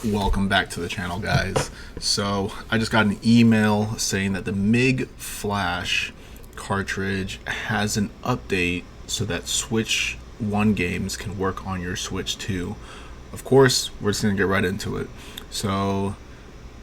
Welcome back to the channel, guys. So I just got an email saying that the Mig Flash cartridge has an update so that Switch 1 games can work on your Switch 2. Of course, we're just going to get right into it. So,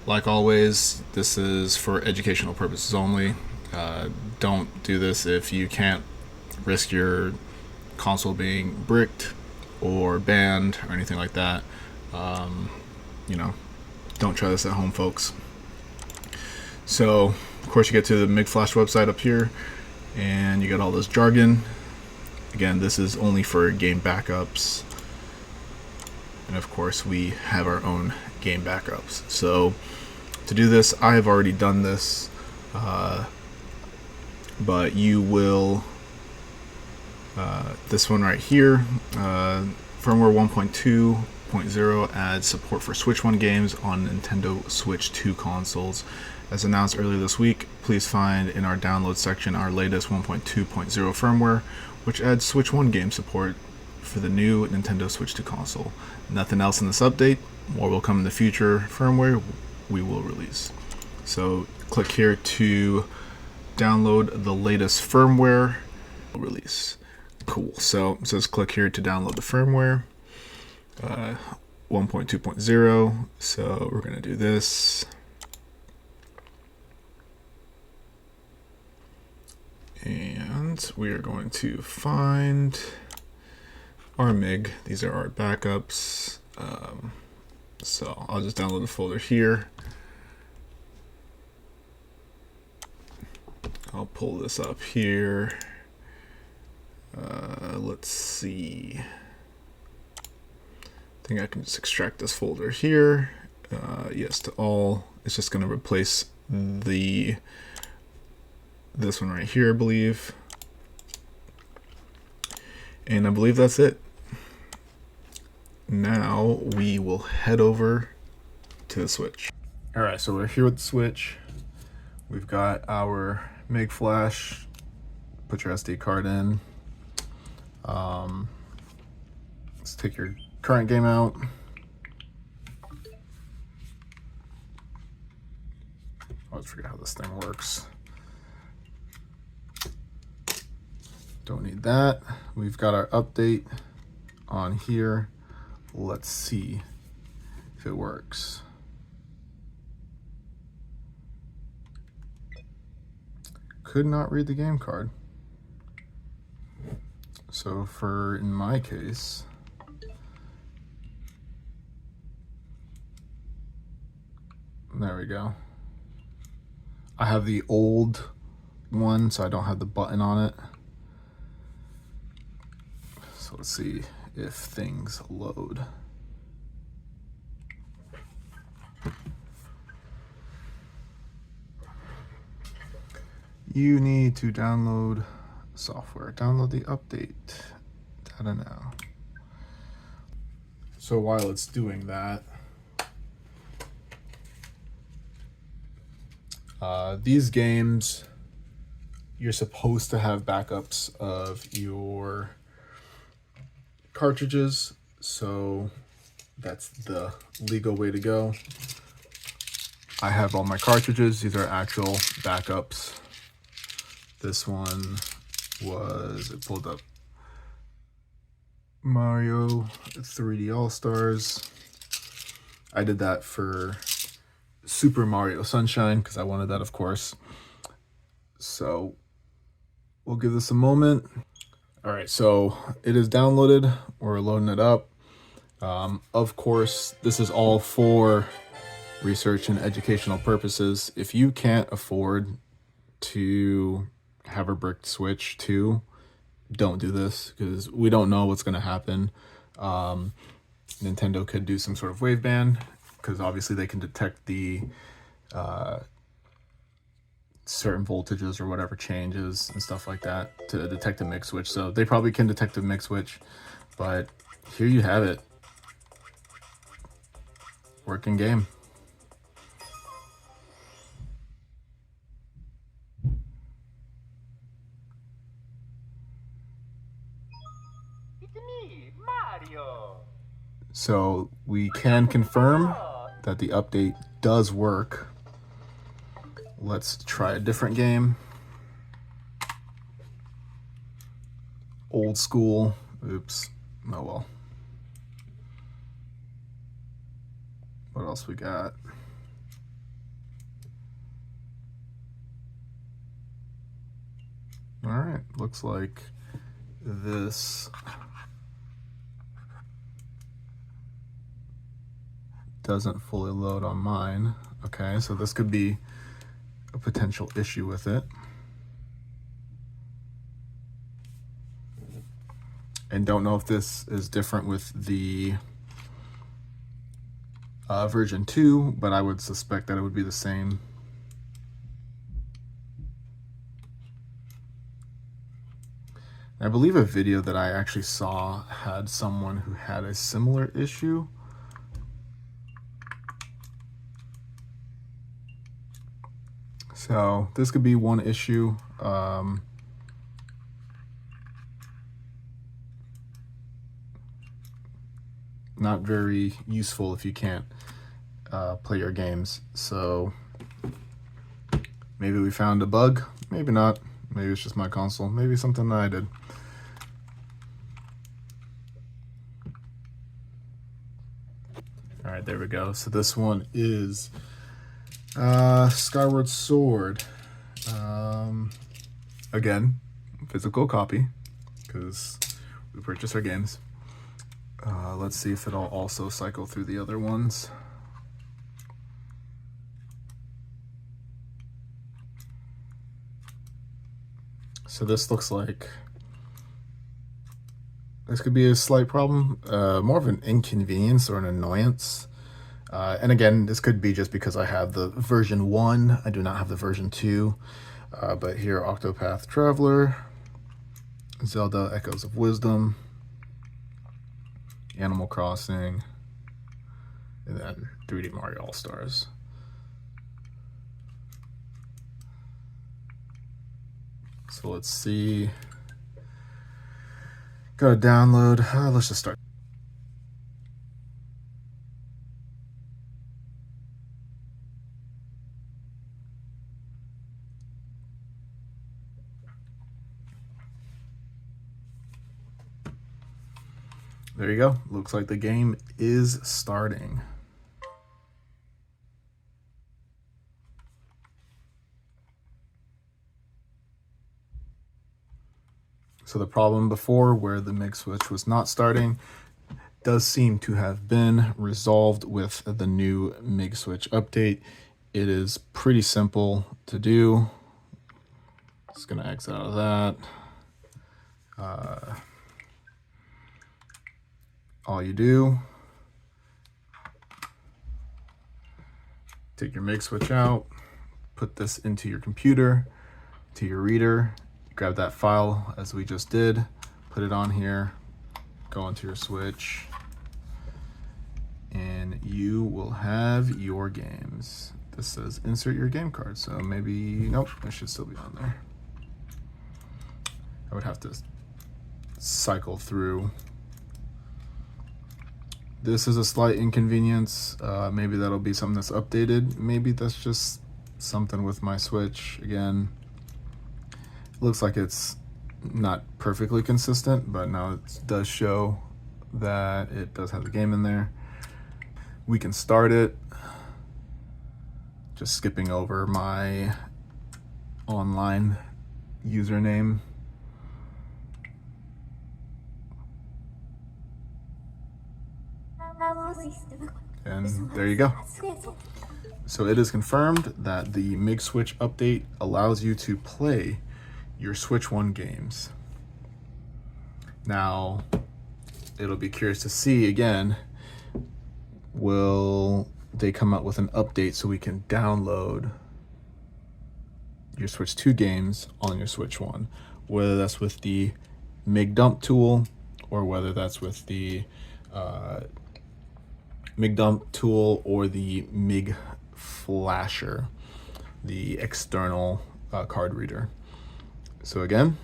like always, this is for educational purposes only. Don't do this if you can't risk your console being bricked or banned or anything like that. You know, don't try this at home, folks. So, of course, you get to the Mig Flash website up here, and you get all this jargon. Again, this is only for game backups, and of course, we have our own game backups. So, to do this, I have already done this, but you will. This one right here, firmware 1.2.0 adds support for Switch 1 games on Nintendo Switch 2 consoles. As announced earlier this week, please find in our download section our latest 1.2.0 firmware, which adds Switch 1 game support for the new Nintendo Switch 2 console. Nothing else in this update. More will come in the future firmware we will release. So click here to download the latest firmware release. Cool. So it says click here to download the firmware 1.2.0. So we're going to do this. And we are going to find our MIG. These are our backups. So I'll just download the folder here. I'll pull this up here. Let's see. I think I can just extract this folder here. Yes to all. It's just going to replace this one right here, I believe. And I believe that's it. Now we will head over to the Switch. All right, so we're here with the Switch. We've got our Mig Flash. Put your SD card in. Let's take your current game out. I always forget how this thing works. Don't need that. We've got our update on here. Let's see if it works. Could not read the game card. So in my case, there we go. I have the old one, so I don't have the button on it. So let's see if things load. You need to download software. Download the update. Data now. So while it's doing that, these games, you're supposed to have backups of your cartridges, so that's the legal way to go. I have all my cartridges. These are actual backups. This one was, it pulled up Mario 3D All-Stars. I did that for Super Mario Sunshine because I wanted that, of course. So we'll give this a moment. All right, so it is downloaded. We're loading it up. Of course, this is all for research and educational purposes. If you can't afford to have a bricked Switch 2, don't do this because we don't know what's going to happen. Nintendo could do some sort of wave ban because obviously they can detect the certain voltages or whatever changes and stuff like that to detect a Mig Switch. So they probably can detect a Mig Switch, but here you have it. Working game. So we can confirm that the update does work. Let's try a different game. Old school. Oops. Oh well. What else we got? All right, looks like this doesn't fully load on mine. Okay, so this could be a potential issue with it. And don't know if this is different with the version 2, but I would suspect that it would be the same. I believe a video that I actually saw had someone who had a similar issue. So this could be one issue. Not very useful if you can't play your games. So maybe we found a bug, maybe not. Maybe it's just my console, maybe something that I did. All right, there we go. So this one is Skyward Sword. Again, physical copy, because we purchase our games. Let's see if it'll also cycle through the other ones. So this looks like this could be a slight problem, more of an inconvenience or an annoyance. And again, this could be just because I have the version 1. I do not have the version 2. But here, Octopath Traveler, Zelda Echoes of Wisdom, Animal Crossing, and then 3D Mario All-Stars. So let's see. Go to download. Let's just start. There you go. Looks like the game is starting. So the problem before where the Mig Switch was not starting does seem to have been resolved with the new Mig Switch update. It is pretty simple to do. Just gonna exit out of that. All you do, take your Mig Switch out, put this into your computer, to your reader, grab that file as we just did, put it on here, go into your Switch, and you will have your games. This says insert your game card, so maybe, nope, it should still be on there. I would have to cycle through. This is a slight inconvenience. Maybe that'll be something that's updated. Maybe that's just something with my Switch. Again, looks like it's not perfectly consistent, but now it does show that it does have the game in there. We can start it. Just skipping over my online username. And there you go. So it is confirmed that the Mig Switch update allows you to play your Switch 1 games. Now, it'll be curious to see again, will they come out with an update so we can download your Switch 2 games on your Switch 1, whether that's with the Mig Dump tool or whether that's with the Mig Dump tool or the Mig Flasher, the external card reader. So again,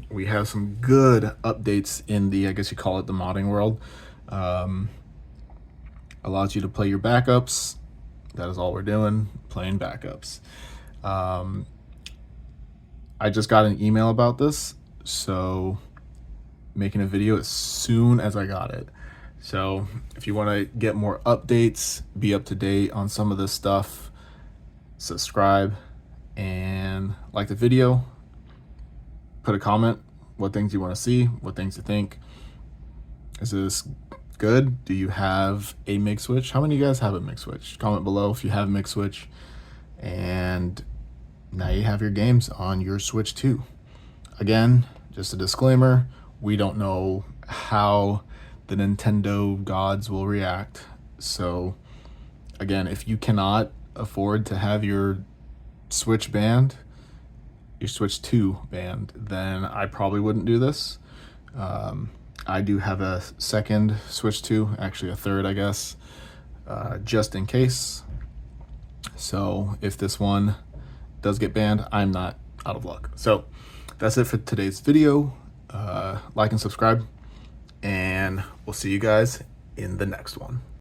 we have some good updates in the, I guess you call it the modding world. allows you to play your backups. That is all we're doing, playing backups. I just got an email about this, so making a video as soon as I got it. So if you want to get more updates, be up to date on some of this stuff, subscribe and like the video. Put a comment, what things you want to see, what things you think. Is this good? Do you have a Mig Switch? How many of you guys have a Mig Switch? Comment below if you have a Mig Switch. And now you have your games on your Switch 2. Again, just a disclaimer, we don't know how the Nintendo gods will react. So again, if you cannot afford to have your Switch banned, your Switch 2 banned, then I probably wouldn't do this. I do have a second Switch 2, actually a third, I guess, just in case. So if this one does get banned, I'm not out of luck. So that's it for today's video. Like and subscribe, and we'll see you guys in the next one.